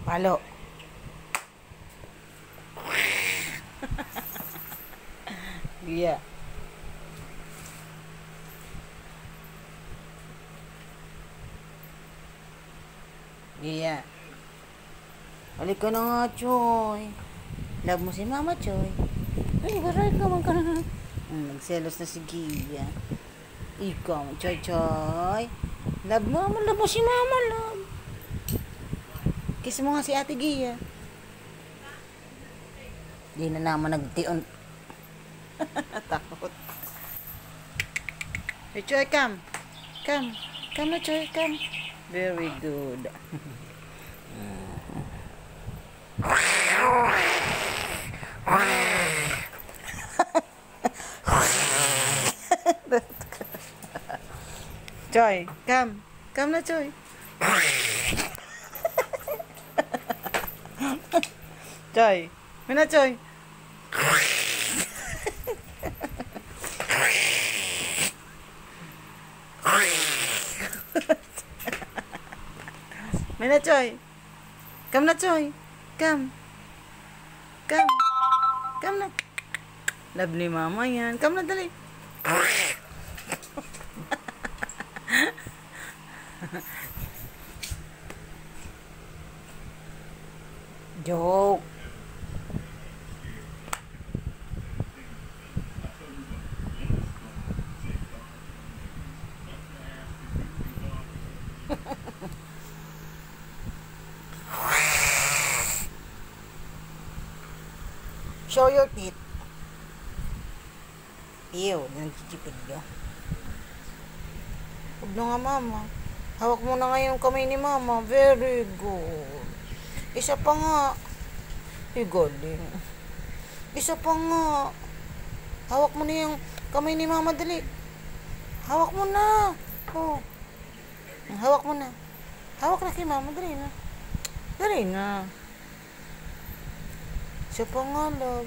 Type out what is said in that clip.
Palo. Iya. Iya. Balik ka na nga, Choy. Love mo si Mama, Choy. Ay, baray ka man ka na. Nagselos na si Gia. Ikaw, Choy, Choy. Love mo si Mama, love. Kiss mo nga si Ate Gia. Di na naman nagtion. Takot. Hey, Choy, come. Come. Come na, Choy, come. Very good. Choy, come. Come na, Choy. Choy. Mina, Choy. Mina, Choy. Come na, Choy. Come. Come. Come na. Love ni Mama yan. Come na, dali. Joke. Show your teeth. Ew, nanggigipid ka. Huwag na nga, Mama. Hawak mo na nga yung kamay ni Mama. Very good. Isa pa nga. Galing. Isa pa nga. Hawak mo na yung kamay ni Mama, dali. Hawak mo na. Oh. Hawak mo na. Hawak na kay Mama, dali na. Dali na. Isa pa nga, love.